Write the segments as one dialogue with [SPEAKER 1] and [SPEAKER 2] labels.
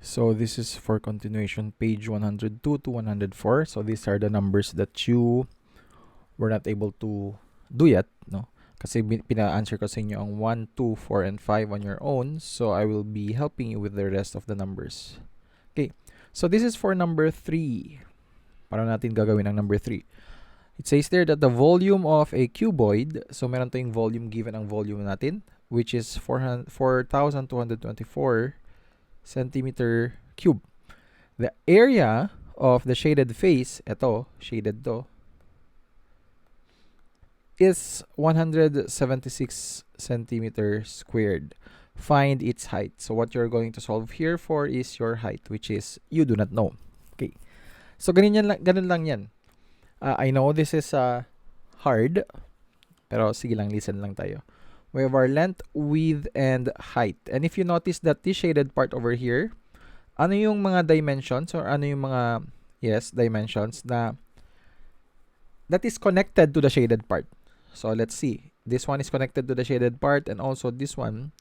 [SPEAKER 1] So this is for continuation, page 102 to 104. So these are the numbers that you were not able to do yet, no? Kasi pina-answer ko sa inyo ang 1, 2, 4, and 5 on your own. So I will be helping you with the rest of the numbers. Okay, so this is for number 3. Para natin gagawin ang number 3. It says there that the volume of a cuboid, so meron tayong volume given ang volume natin, which is 4,224 centimeter cube. The area of the shaded face, ito, shaded to, is 176 centimeters squared. Find its height. So what you're going to solve here for is your height, which is you do not know. Okay. So ganun lang yan. I know this is hard, pero sige lang, listen lang tayo. We have our length, width, and height. And if you notice that this shaded part over here, ano yung mga dimensions or ano yung mga, dimensions na that is connected to the shaded part. So let's see. This one is connected to the shaded part, and also this one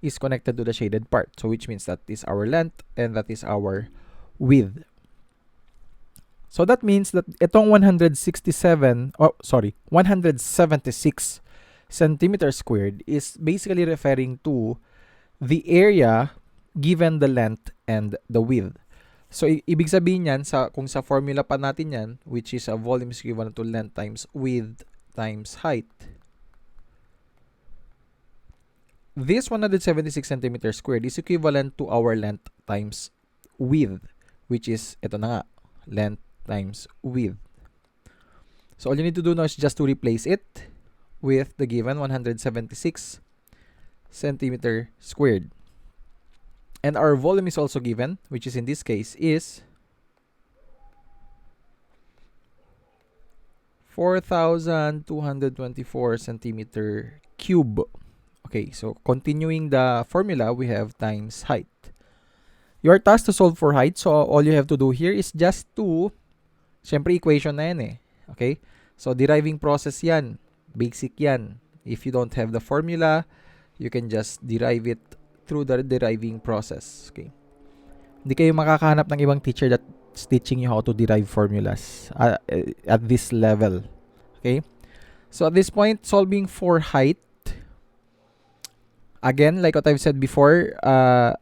[SPEAKER 1] is connected to the shaded part. So which means that is our length and that is our width. So that means that itong 176 centimeters squared is basically referring to the area given the length and the width. So ibig sabihin yan, kung sa formula pa natin yan, which is a volume is equivalent to length times width times height, this 176 centimeters squared is equivalent to our length times width, which is ito na nga, length times width. So all you need to do now is just to replace it with the given 176 centimeter squared. And our volume is also given, which is in this case is 4,224 centimeter cube. Okay, so continuing the formula, we have times height. Your task to solve for height, so all you have to do here is just to, syempre equation na yan eh. Okay, so deriving process yan. Basic yan. If you don't have the formula, you can just derive it through the deriving process. Okay. Hindi kayo makakahanap ng ibang teacher that's teaching you how to derive formulas at this level. Okay. So at this point, solving for height, again, like what I've said before,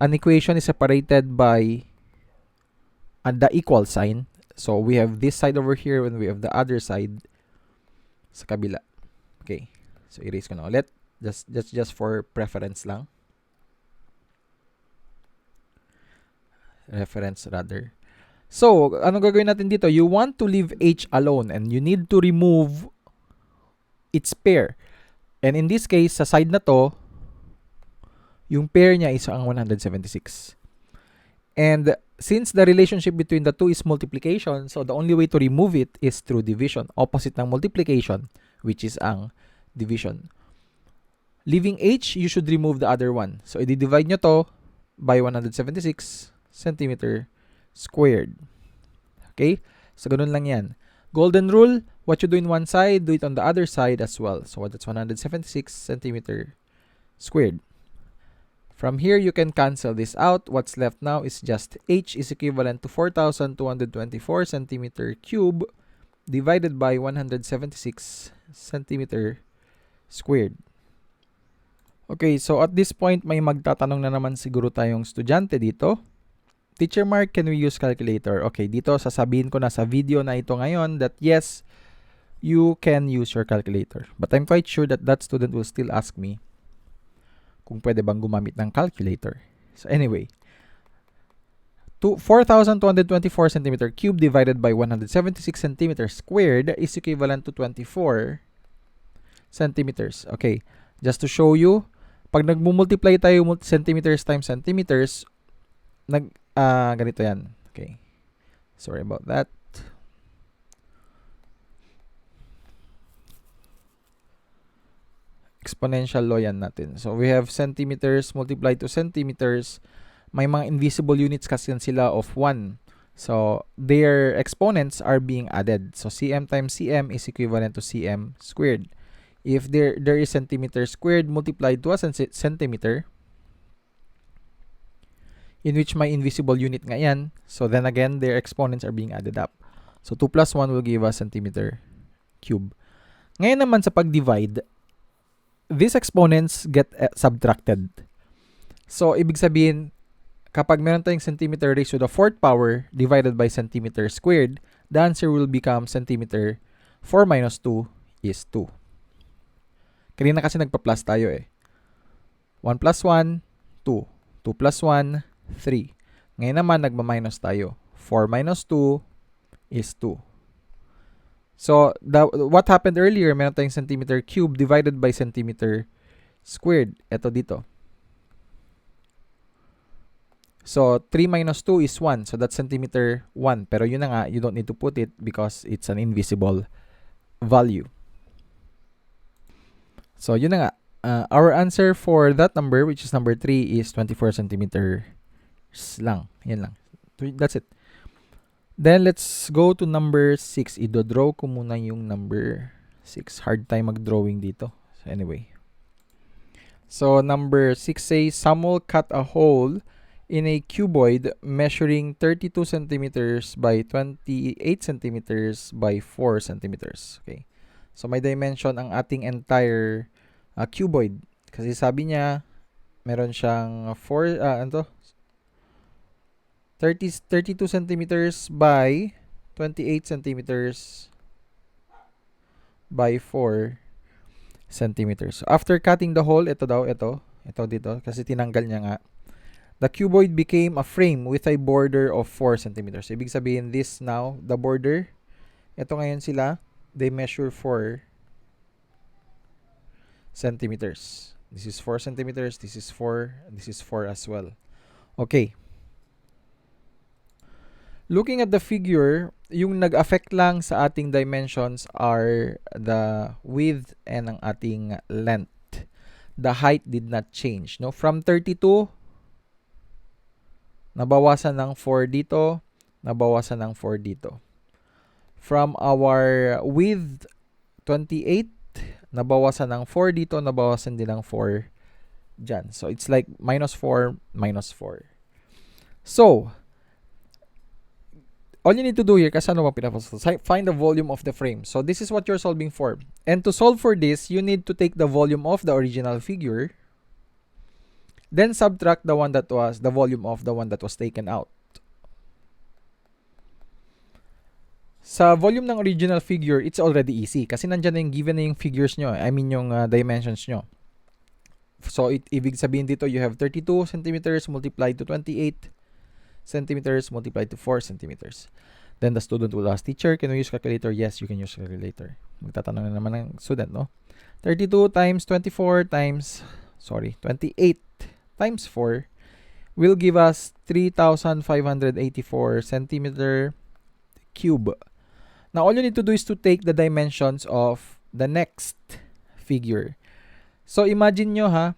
[SPEAKER 1] an equation is separated by the equal sign. So we have this side over here and we have the other side sa kabila. Okay. So erase ko na ulit. Just for preference lang. Reference rather. So, anong gagawin natin dito? You want to leave H alone and you need to remove its pair. And in this case, sa side na to, yung pair niya is ang 176. And since the relationship between the two is multiplication, so the only way to remove it is through division. Opposite ng multiplication, which is ang division. Leaving H, you should remove the other one. So, i-divide nyo to by 176 centimeter squared. Okay? So, ganun lang yan. Golden rule, what you do in one side, do it on the other side as well. So, that's 176 centimeter squared. From here, you can cancel this out. What's left now is just H is equivalent to 4,224 centimeter cube divided by 176 centimeter squared. Okay, so at this point, may magtatanong na naman siguro tayong estudyante dito. Teacher Mark, can we use calculator? Okay, dito sasabihin ko na sa video na ito ngayon that yes, you can use your calculator. But I'm quite sure that that student will still ask me kung pwede bang gumamit ng calculator. So anyway, 4,224 centimeter cube divided by 176 centimeters squared is equivalent to 24 centimeters. Okay, just to show you, pag nagmumultiply tayo centimeters times centimeters, ganito yan. Okay. Sorry about that. Exponential law yan natin. So, we have centimeters multiplied to centimeters. May mga invisible units kasi sila of 1. So, their exponents are being added. So, cm times cm is equivalent to cm squared. If there is centimeter squared multiplied to a centimeter, in which may invisible unit nga yan. So then again, their exponents are being added up. So 2 plus 1 will give us centimeter cube. Ngayon naman sa pag-divide, these exponents get subtracted. So ibig sabihin, kapag meron tayong centimeter raised to the 4th power divided by centimeter squared, the answer will become centimeter 4 minus 2 is 2. Kanina kasi nagpa-plus tayo eh. 1 plus 1, 2. 2 plus 1, 3. Ngayon naman, nagma-minus tayo. 4 minus 2 is 2. So, what happened earlier, meron tayong centimeter cube divided by centimeter squared. Ito dito. So, 3 minus 2 is 1. So, that's centimeter 1. Pero yun na nga, you don't need to put it because it's an invisible value. So, yun na nga. Our answer for that number, which is number 3, is 24 centimeters lang. Yan lang. That's it. Then, let's go to number 6. Ido-draw ko muna yung number 6. Hard time mag-drawing dito. So, anyway. So, number 6 says, Samuel cut a hole in a cuboid measuring 32 centimeters by 28 centimeters by 4 centimeters. Okay. So, may dimension ang ating entire cuboid. Kasi sabi niya, meron siyang 32 centimeters by 28 centimeters by 4 centimeters. So, after cutting the hole, ito dito, kasi tinanggal niya nga, the cuboid became a frame with a border of 4 centimeters. So, ibig sabihin, this now, the border, ito ngayon sila, they measure 4 centimeters. This is 4 centimeters, this is 4, this is 4 as well. Okay. Looking at the figure, yung nag-affect lang sa ating dimensions are the width and ang ating length. The height did not change. No? From 32, nabawasan ng 4 dito, nabawasan ng 4 dito. From our width, 28, nabawasan ng 4 dito, nabawasan din ng 4 dyan. So, it's like minus 4, minus 4. So, all you need to do here, kasi ano bang pinapasok? Find the volume of the frame. So, this is what you're solving for. And to solve for this, you need to take the volume of the original figure, then subtract the volume of the one that was taken out. Sa volume ng original figure, it's already easy. Kasi nandyan na yung given na yung figures nyo. I mean, yung dimensions nyo. So, ibig sabihin dito, you have 32 centimeters multiplied to 28 centimeters multiplied to 4 centimeters. Then the student will ask, teacher, can we use calculator? Yes, you can use calculator. Magtatanong na naman ng student, no? 32 times 28 times 4 will give us 3,584 centimeter cube. Now, all you need to do is to take the dimensions of the next figure. So, imagine nyo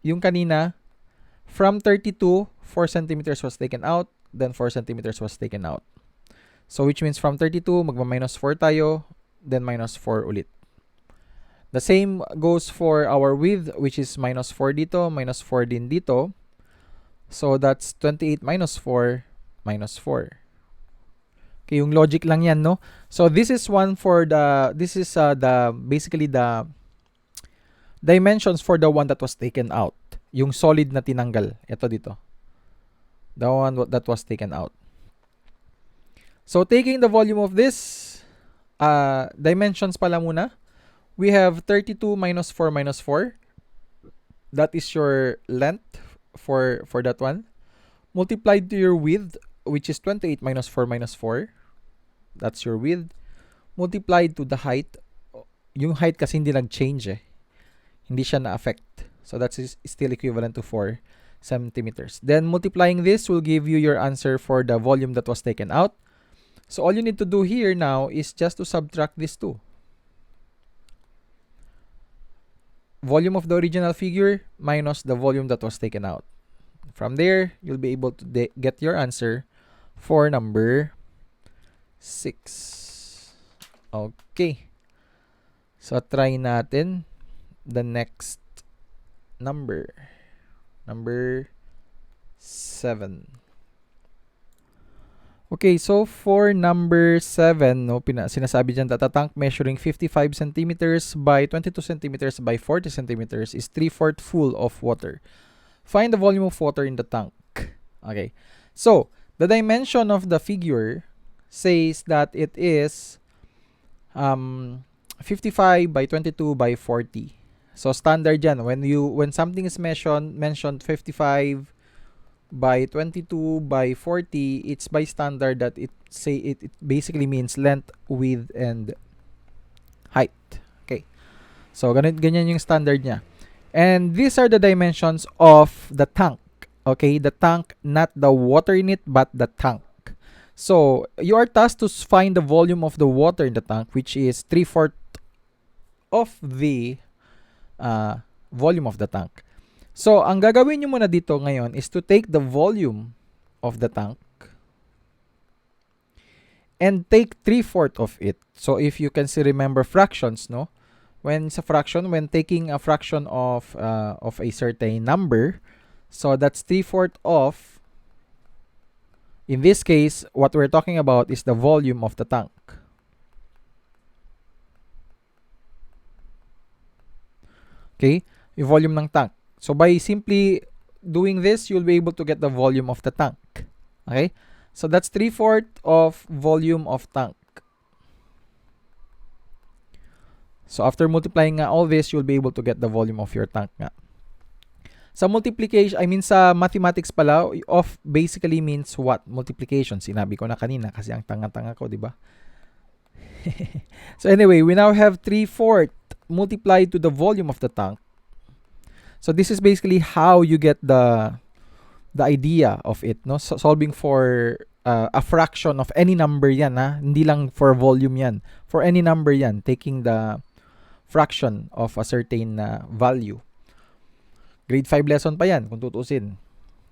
[SPEAKER 1] yung kanina, from 32, 4 centimeters was taken out, then 4 centimeters was taken out. So, which means from 32, magma-minus 4 tayo, then minus 4 ulit. The same goes for our width, which is minus 4 dito, minus 4 din dito. So, that's 28 minus 4, minus 4. Okay, yung logic lang yan, no? So, this is basically the dimensions for the one that was taken out. Yung solid na tinanggal. Ito dito. The one that was taken out. So, taking the volume of this, dimensions pala muna. We have 32 minus 4 minus 4. That is your length for that one. Multiplied to your width, which is 28 minus 4 minus 4. That's your width. Multiplied to the height. Yung height kasi hindi nag-change eh. Hindi siya na-affect. So, that's still equivalent to 4 centimeters. Then, multiplying this will give you your answer for the volume that was taken out. So, all you need to do here now is just to subtract these two. Volume of the original figure minus the volume that was taken out. From there, you'll be able to get your answer for number 6. Okay. So, try natin the next number. Number 7. Okay, so for number 7, no, sinasabi dyan that a tank measuring 55 centimeters by 22 centimeters by 40 centimeters is 3/4 full of water. Find the volume of water in the tank. Okay, so the dimension of the figure says that it is 55 by 22 by 40. So standard yan. When something is mentioned 55 by 22 by 40, it's by standard that it basically means length, width, and height. Okay. So ganyan yung standard niya. And these are the dimensions of the tank. Okay, the tank, not the water in it, but the tank. So you are tasked to find the volume of the water in the tank, which is 3/4 of the volume of the tank. So, ang gagawin nyo muna dito ngayon is to take the volume of the tank and take 3/4 of it. So, if you can still remember fractions, no? When taking a fraction of a certain number, so that's 3/4 of, in this case, what we're talking about is the volume of the tank. Okay? Yung volume ng tank. So, by simply doing this, you'll be able to get the volume of the tank. Okay? So, that's 3/4 of volume of tank. So, after multiplying all this, you'll be able to get the volume of your tank nga. Sa multiplication, sa mathematics pala, of basically means what? Multiplication. Sinabi ko na kanina kasi ang tanga-tanga ko, di ba? So, anyway, we now have 3/4 multiplied to the volume of the tank. So this is basically how you get the idea of it, no? So, solving for a fraction of any number yan, ha? Hindi lang for volume yan. For any number yan, taking the fraction of a certain value. Grade 5 lesson pa yan, kung tutusin.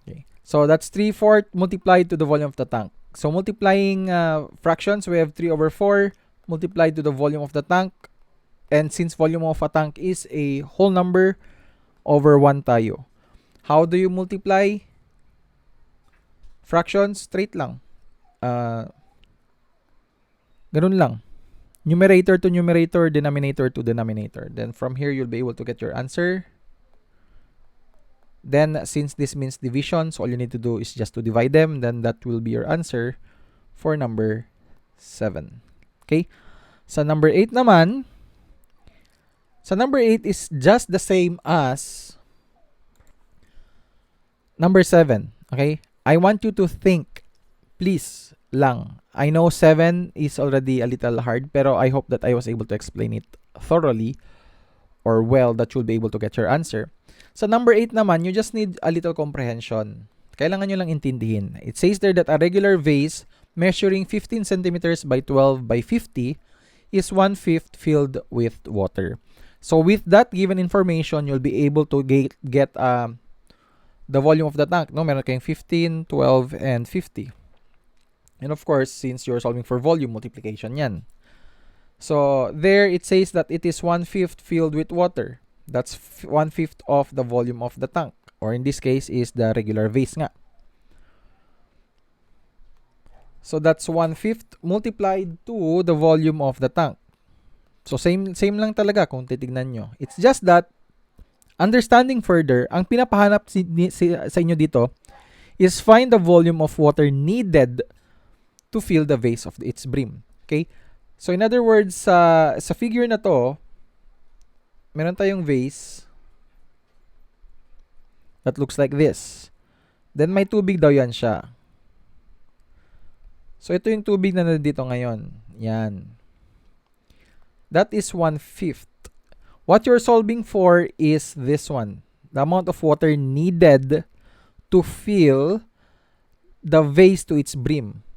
[SPEAKER 1] Okay. So that's 3/4 multiplied to the volume of the tank. So multiplying fractions, we have 3/4 multiplied to the volume of the tank. And since volume of a tank is a whole number, over 1 tayo. How do you multiply fractions? Straight lang. Ganun lang. Numerator to numerator, denominator to denominator. Then from here, you'll be able to get your answer. Then, since this means division, so all you need to do is just to divide them. Then that will be your answer for number 7. Okay? Sa number 8 naman, number 8 is just the same as number 7. Okay? I want you to think, please lang. I know 7 is already a little hard, pero I hope that I was able to explain it thoroughly or well that you'll be able to get your answer. Sa number 8 naman, you just need a little comprehension. Kailangan nyo lang intindihin. It says there that a regular vase measuring 15 centimeters by 12 by 50 is 1/5 filled with water. So with that given information, you'll be able to get the volume of the tank. No, meron kayong 15, 12, and 50. And of course, since you're solving for volume, multiplication yan. So there it says that it is 1/5 filled with water. That's 1/5 of the volume of the tank. Or in this case is the regular vase nga. So that's 1/5 multiplied to the volume of the tank. So same lang talaga kung titignan nyo. It's just that, understanding further, ang pinapahanap sa inyo dito is find the volume of water needed to fill the vase of its brim. Okay? So in other words, sa figure na to, meron tayong vase that looks like this. Then may tubig daw yan siya. So ito yung tubig na nandito ngayon. Yan. That is 1/5. What you're solving for is this one. The amount of water needed to fill the vase to its brim.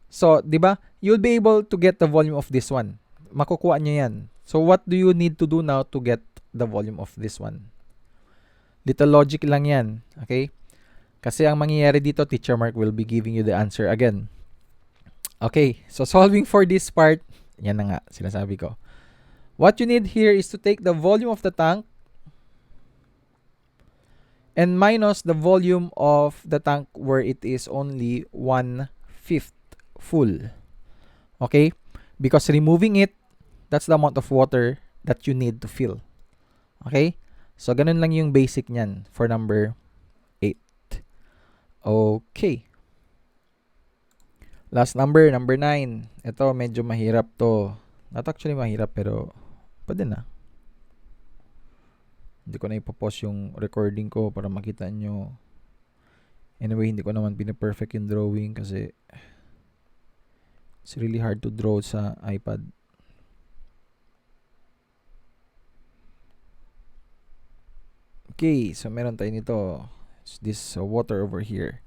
[SPEAKER 1] So, di ba? You'll be able to get the volume of this one. Makukuha nyo yan. So, what do you need to do now to get the volume of this one? Little logic lang yan. Okay? Kasi ang mangyayari dito, Teacher Mark will be giving you the answer again. Okay. So, solving for this part, yan na nga, sinasabi ko. What you need here is to take the volume of the tank and minus the volume of the tank where it is only 1/5 full. Okay? Because removing it, that's the amount of water that you need to fill. Okay? So, ganun lang yung basic niyan for number 8. Okay. Last number, number 9. Ito, medyo mahirap to. Not actually mahirap, pero pwede na. Hindi ko na ipopost yung recording ko para makita nyo. Anyway, hindi ko naman pinaperfect yung drawing kasi it's really hard to draw sa iPad. Okay, so meron tayo nito. It's this water over here.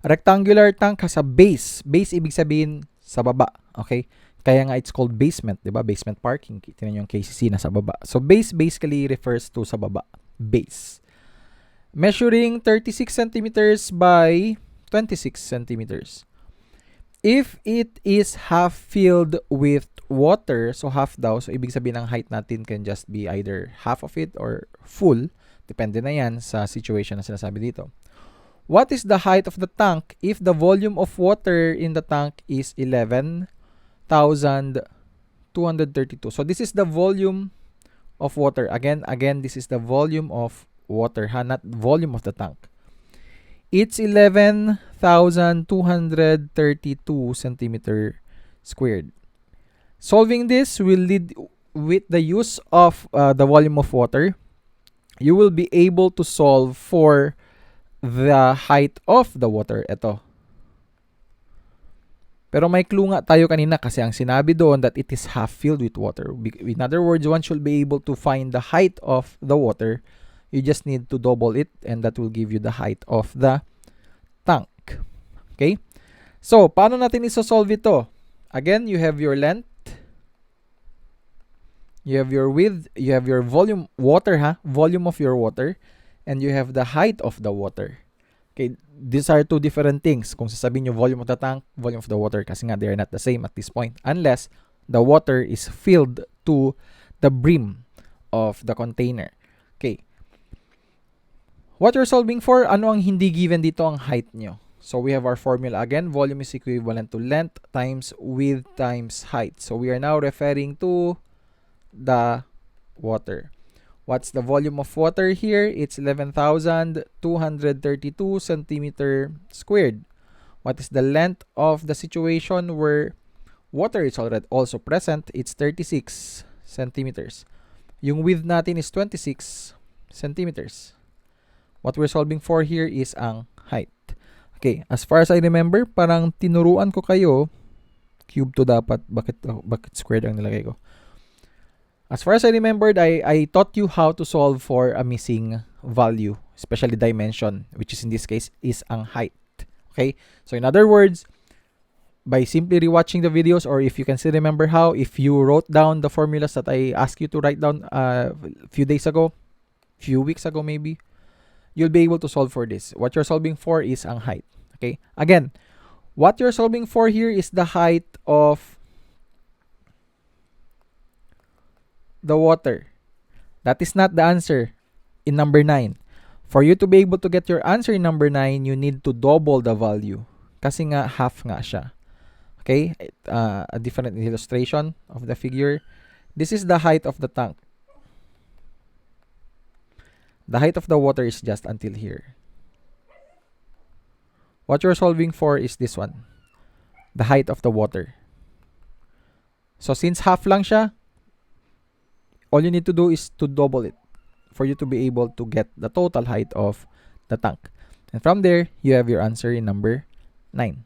[SPEAKER 1] A rectangular tank has a base. Base, ibig sabihin sa baba. Okay? Kaya nga it's called basement, di ba? Basement parking. Tingnan yung KCC na sa baba. So, base basically refers to sa baba. Base. Measuring 36 centimeters by 26 centimeters. If it is half filled with water, so half daw, so ibig sabihin ng height natin can just be either half of it or full. Depende na yan sa situation na sinasabi dito. What is the height of the tank if the volume of water in the tank is 11,232? So this is the volume of water. Again, this is the volume of water, not volume of the tank. It's 11,232 centimeter squared. Solving this will lead with the use of the volume of water. You will be able to solve for the height of the water. Ito. Pero may clue nga tayo kanina kasi ang sinabi doon that it is half filled with water. In other words, one should be able to find the height of the water. You just need to double it and that will give you the height of the tank. Okay? So, paano natin isosolve ito? Again, you have your length. You have your width. You have your volume, volume of your water. And you have the height of the water. Okay, these are two different things. Kung sasabihin nyo volume of the tank, volume of the water, kasi nga they are not the same at this point. Unless the water is filled to the brim of the container. Okay. What you're solving for, ano ang hindi given dito ang height nyo? So we have our formula again. Volume is equivalent to length times width times height. So we are now referring to the water. What's the volume of water here? It's 11,232 centimeter squared. What is the length of the situation where water is already also present? It's 36 centimeters. Yung width natin is 26 centimeters. What we're solving for here is ang height. Okay, as far as I remember, parang tinuruan ko kayo, cube to dapat, bakit squared ang nilagay ko? As far as I remembered, I taught you how to solve for a missing value, especially dimension, which is in this case is ang height. Okay? So in other words, by simply rewatching the videos, or if you can still remember how, if you wrote down the formulas that I asked you to write down a few days ago, few weeks ago maybe, you'll be able to solve for this. What you're solving for is ang height. Okay? Again, what you're solving for here is the height of the water. That is not the answer in number 9. For you to be able to get your answer in number 9, you need to double the value. Kasi nga, half nga siya. Okay? A different illustration of the figure. This is the height of the tank. The height of the water is just until here. What you're solving for is this one. The height of the water. So, since half lang siya, all you need to do is to double it for you to be able to get the total height of the tank. And from there, you have your answer in number 9.